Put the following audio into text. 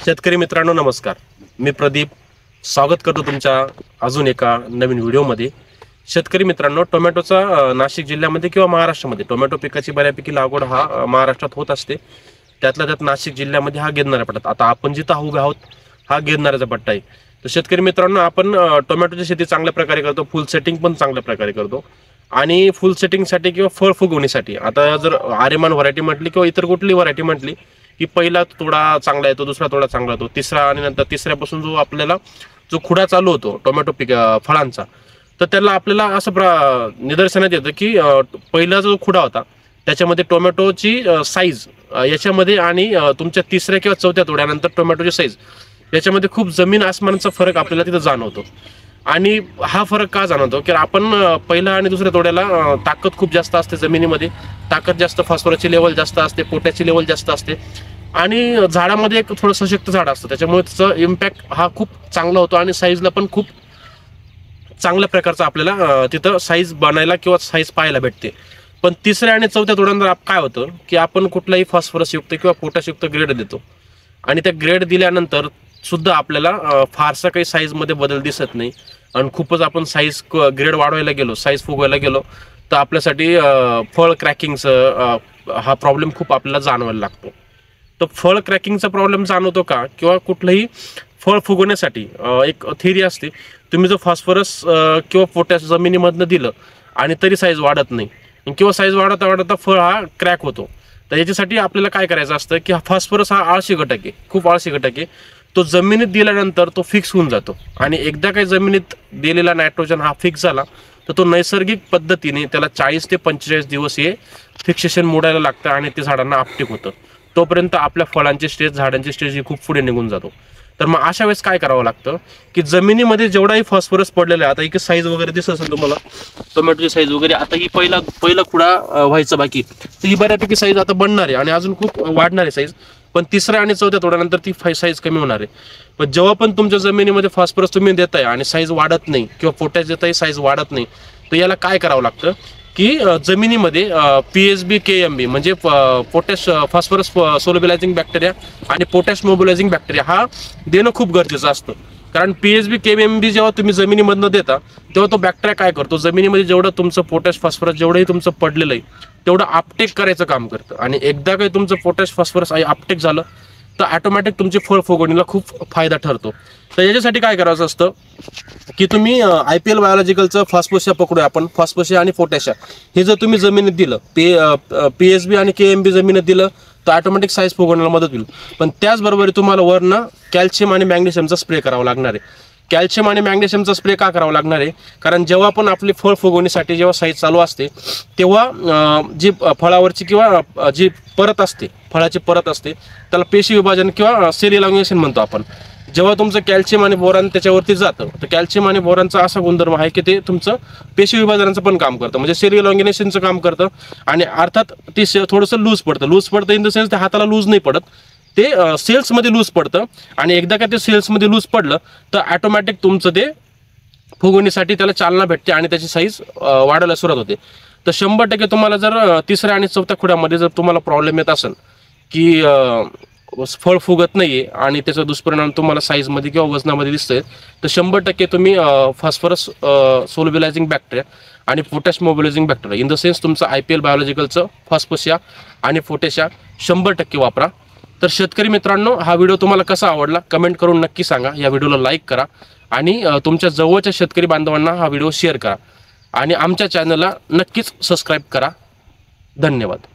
शेतकरी मित्रांनो नमस्कार. मी प्रदीप स्वागत करतो तुमच्या अजून एका नवीन व्हिडिओमध्ये. शेतकरी मित्रांनो, टोमॅटोचा नाशिक जिल्ह्यामध्ये किंवा महाराष्ट्रामध्ये टोमॅटो पिकाची बऱ्यापैकी लागवड हा महाराष्ट्रात होत असते. त्यातल्या त्यात नाशिक जिल्ह्यामध्ये हा गिरणारा पट्टा, आता आपण जिथं उभे आहोत हा गिरणाऱ्याचा पट्टा आहे. तर शेतकरी मित्रांनो, आपण टोमॅटोची शेती चांगल्या प्रकारे करतो, फुल सेटिंग पण चांगल्या प्रकारे करतो. आणि फुल सेटिंगसाठी किंवा फळ फुगवणीसाठी आता जर आर्यमान व्हरायटी म्हटली किंवा इतर कुठली व्हरायटी म्हटली की पहिला तोडा चांगला येतो, दुसरा तोडा चांगला येतो, तिसरा आणि नंतर तिसऱ्यापासून जो आपल्याला जो खुडा चालू होतो टोमॅटो फळांचा, तर त्याला आपल्याला असं निदर्शनात येतं की पहिला जो खुडा होता त्याच्यामध्ये टोमॅटोची साईज याच्यामध्ये आणि तुमच्या तिसऱ्या किंवा चौथ्या तोड्यानंतर टोमॅटोची साईज याच्यामध्ये खूप जमीन आसमानाचा फरक आपल्याला तिथं जाणवतो. आणि हा फरक का जाणवतो की आपण पहिला आणि दुसऱ्या तोड्याला ताकद खूप जास्त असते, जमिनीमध्ये ताकद जास्त, फॉस्फरसची लेवल जास्त असते, पोटॅशची लेवल जास्त असते आणि झाडामध्ये एक थोडं सशक्त झाड असतं, त्याच्यामुळे त्याचा इम्पॅक्ट हा खूप चांगला होतो आणि साईजला पण खूप चांगल्या प्रकारचा आपल्याला तिथं साईज बनायला किंवा साईज पाहायला भेटते. पण तिसऱ्या आणि चौथ्या तोड्यानंतर काय होतं की आपण कुठलाही फॉस्फरसयुक्त किंवा पोटॅशयुक्त ग्रेड देतो आणि त्या ग्रेड दिल्यानंतर सुद्धा आपल्याला फारसा काही साईजमध्ये बदल दिसत नाही. आणि खूपच आपण साईज ग्रेड वाढवायला गेलो, साईज फुगवायला गेलो तर आपल्यासाठी फळ क्रॅकिंगचं हा प्रॉब्लेम खूप आपल्याला जाणवायला लागतो. तर फळ क्रॅकिंगचा प्रॉब्लेम जाणवतो का, किंवा कुठलंही फळ फुगवण्यासाठी एक थिअरी असते, तुम्ही जर फॉस्फरस किंवा पोटॅश जमिनीमधनं दिलं आणि तरी साईज वाढत नाही किंवा साईज वाढता वाढता फळ हा क्रॅक होतो, तर याच्यासाठी आपल्याला काय करायचं असतं की हा फॉस्फरस हा आळशी घटक आहे, खूप आळशी घटक आहे. तो जमिनीत दिल्यानंतर तो फिक्स होऊन जातो आणि एकदा काही जमिनीत दिलेला नायट्रोजन हा फिक्स झाला तर तो नैसर्गिक पद्धतीने त्याला 40 ते 45 दिवस हे फिक्सेशन मोडायला लागतं आणि ते झाडांना आपटिक होतं. तोपर्यंत आपल्या फळांची स्टेज, झाडांची स्टेज ही खूप पुढे निघून जातो. तर मग अशा वेळेस काय करावं लागतं की जमिनीमध्ये जेवढाही फॉस्फरस पडलेला आहे, आता इथे साईज वगैरे दिसत असेल तुम्हाला, टोमॅटोची साईज वगैरे, आता ही पहिला खुडा व्हायचा बाकी, तर ही बऱ्यापैकी साईज आता बनणार आहे आणि अजून खूप वाढणार आहे साईज. पण तिसऱ्या आणि चौथ्या तोड्यानंतर ती साईज कमी होणार आहे. पण जेव्हा पण तुमच्या जमिनीमध्ये फॉस्फरस तुम्ही देताय आणि साईज वाढत नाही किंवा पोटॅश देताय, साईज वाढत नाही, तर याला काय करावं लागतं की जमिनीमध्ये PSB KMB म्हणजे पोटॅश फॉस्फरस सोल्युबलायझिंग बॅक्टेरिया आणि पोटॅश मोबिलायझिंग बॅक्टेरिया हा देणं खूप गरजेचं असतं. कारण PSB KMB जेव्हा तुम्ही जमिनीमधनं देता तेव्हा तो बॅक्टेरिया काय करतो, जमिनीमध्ये जेवढं तुमचं पोटॅश फॉस्फरस जेवढंही तुमचं पडलेलं आहे तेवढं आपटेक करायचं काम करतं. आणि एकदा काही तुमचं पोटॅश फॉस्फरस आपटेक झालं तर ऑटोमॅटिक तुमची फळ फुगवणीला खूप फायदा ठरतो. तर याच्यासाठी काय करायचं असतं की तुम्ही IPL बायोलॉजिकलचं फॉस्फोशिया पकडूया आपण, फॉस्फोशिया आणि पोटॅशिया हे जर तुम्ही जमिनीत दिलं, PSB आणि KMB जमिनीत दिलं तर ऑटोमॅटिक साईज फुगवण्याला मदत होईल. पण त्याचबरोबर तुम्हाला वरनं कॅल्शियम आणि मॅग्नेशियमचा स्प्रे करावा लागणार आहे. कॅल्शियम आणि मॅग्नेशियमचा स्प्रे का करावा लागणार आहे, कारण जेव्हा पण आपली फळ फुगवणीसाठी जेव्हा साईज चालू असते तेव्हा जी फळावरची किंवा जी परत असते, फळाची परत असते, त्याला पेशी विभाजन किंवा सेल इलॉंगेशन म्हणतो आपण. जेव्हा तुमचं कॅल्शियम आणि बोरॉन त्याच्यावरती जातं तर कॅल्शियम आणि बोरॉनचा असा गुणधर्म आहे की ते तुमचं पेशी विभाजनाचं पण काम करतं, म्हणजे सेल इलॉंगेशनचं काम करतं. आणि अर्थात ते थोडंसं लूज पडतं इन द सेन्स त्या हाताला लूज नाही पडत, ते सेल्समध्ये लूज पडतं. आणि एकदा का ते सेल्समध्ये लूज पडलं तर ऑटोमॅटिक तुमचं ते फुगवणीसाठी त्याला चालना भेटते आणि त्याची साईज वाढायला सुरुवात होते. तर 100% तुम्हाला जर तिसऱ्या आणि चौथ्या खुड्यामध्ये जर तुम्हाला प्रॉब्लेम येत असेल की फळ फुगत नाहीये आणि त्याचा दुष्परिणाम तुम्हाला साईजमध्ये किंवा वजनामध्ये दिसतोय, तर 100% तुम्ही फॉस्फरस सोल्युबलायझिंग बॅक्टेरिया आणि potash mobilising bacteria in the sense तुमचं IPL बायोलॉजिकलचं फॉस्फोशिया आणि पोटॅशिया 100% वापरा. तर शेतकरी मित्रांनो, हा व्हिडिओ तुम्हाला कसा आवडला कमेंट करून नक्की सांगा. या व्हिडिओला लाईक करा आणि तुमच्या जवळच्या शेतकरी बांधवांना हा व्हिडिओ शेअर करा आणि आमच्या चॅनलला नक्कीच सबस्क्राईब करा. धन्यवाद.